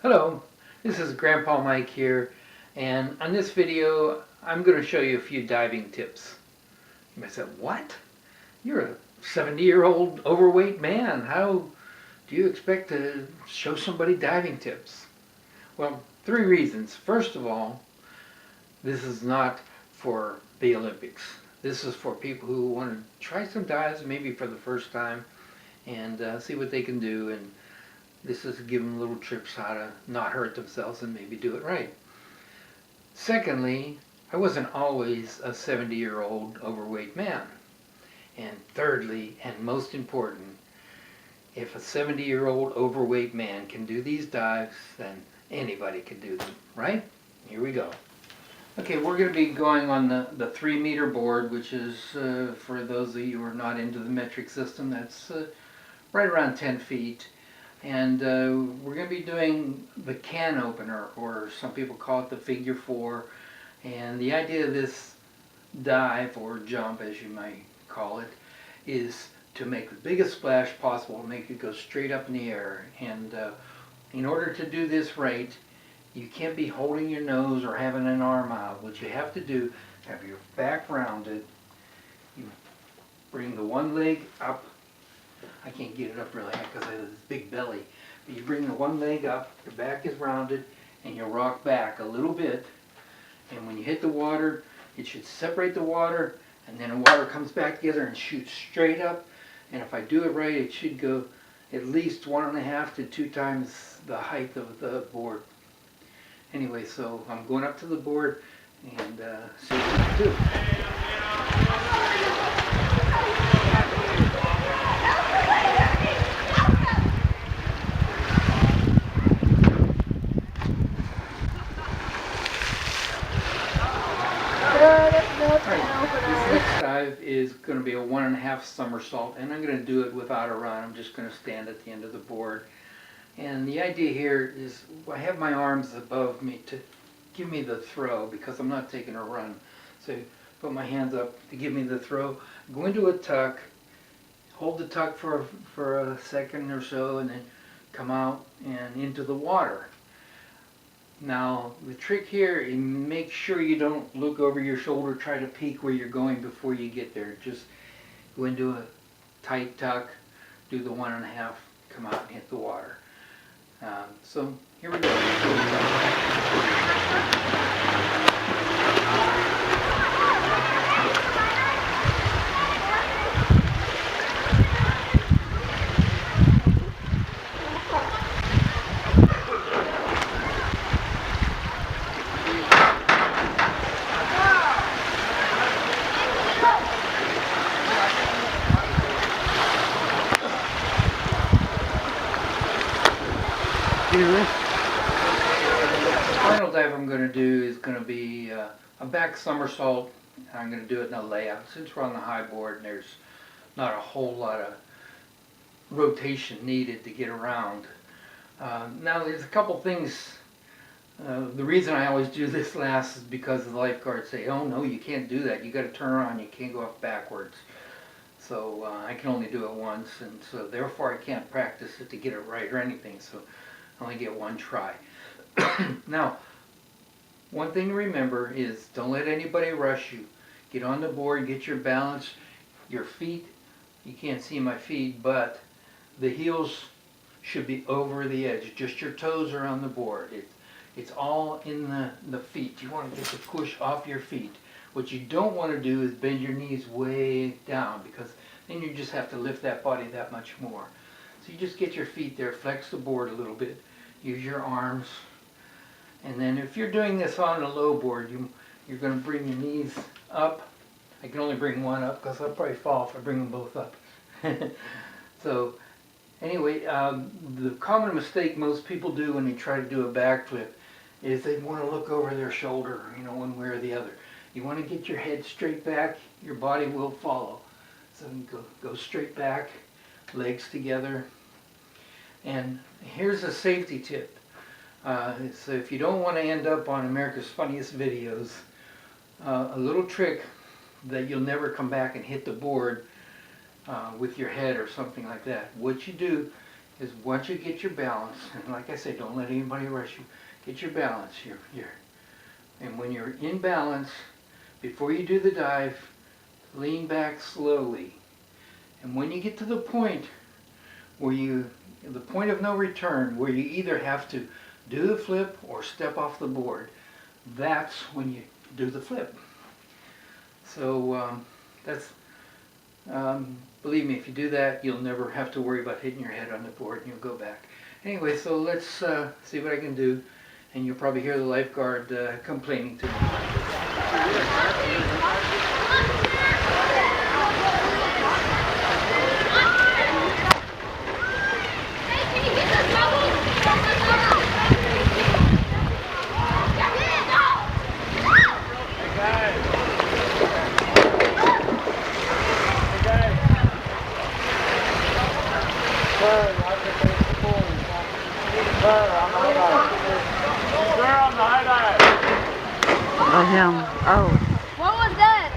Hello, this is Grandpa Mike here, and on this video I'm going to show you a few diving tips. You might say, what? You're a 70-year-old overweight man. How do you expect to show somebody diving tips? Well, three reasons. First of all, this is not for the Olympics. This is for people who want to try some dives maybe for the first time and see what they can do, and this is giving little tips how to not hurt themselves and maybe do it right. Secondly, I wasn't always a 70-year-old overweight man. And thirdly, and most important, if a 70-year-old overweight man can do these dives, then anybody can do them, right? Here we go. Okay, we're going to be going on the 3-meter board, which is, for those of you who are not into the metric system, that's right around 10 feet. And we're going to be doing the can opener, or some people call it the figure 4. And the idea of this dive, or jump as you might call it, is to make the biggest splash possible, make it go straight up in the air. And in order to do this right, you can't be holding your nose or having an arm out. What you have to do, have your back rounded, you bring the one leg up. I can't get it up really high because I have this big belly. But you bring the one leg up, your back is rounded, and you rock back a little bit. And when you hit the water, it should separate the water, and then the water comes back together and shoots straight up. And if I do it right, it should go at least 1.5 to 2 times the height of the board. Anyway, so I'm going up to the board and see what I can do. This next dive is going to be a 1.5 somersault, and I'm going to do it without a run. I'm just going to stand at the end of the board. And the idea here is I have my arms above me to give me the throw because I'm not taking a run. So put my hands up to give me the throw. Go into a tuck, hold the tuck for a second or so, and then come out and into the water. Now the trick here is make sure you don't look over your shoulder, try to peek where you're going before you get there. Just go into a tight tuck, do the 1.5, come out and hit the water. So here we go. The final dive I'm going to do is going to be a back somersault. I'm going to do it in a layout. Since we're on the high board and there's not a whole lot of rotation needed to get around. Now there's a couple things. The reason I always do this last is because the lifeguards say, oh no, you can't do that. You got to turn around. You can't go up backwards. So I can only do it once, and so therefore I can't practice it to get it right or anything. So I only get one try. Now, one thing to remember is don't let anybody rush you. Get on the board, get your balance, your feet. You can't see my feet, but the heels should be over the edge. Just your toes are on the board. It's all in the feet. You want to get the push off your feet. What you don't want to do is bend your knees way down, because then you just have to lift that body that much more. So you just get your feet there, flex the board a little bit, use your arms, and then if you're doing this on a low board, you're going to bring your knees up. I can only bring one up because I'll probably fall if I bring them both up. So anyway, the common mistake most people do when they try to do a backflip is they want to look over their shoulder, one way or the other. You want to get your head straight back, your body will follow. So you go straight back, legs together. And here's a safety tip. So if you don't want to end up on America's Funniest Videos, a little trick that you'll never come back and hit the board with your head or something like that. What you do is once you get your balance, and like I say, don't let anybody rush you, get your balance here. And when you're in balance, before you do the dive, lean back slowly. And when you get to the point where the point of no return, where you either have to do the flip or step off the board, that's when you do the flip. So believe me, if you do that, you'll never have to worry about hitting your head on the board and you'll go back. Anyway, so let's see what I can do. And you'll probably hear the lifeguard complaining to me. Oh, him. Oh. What was that?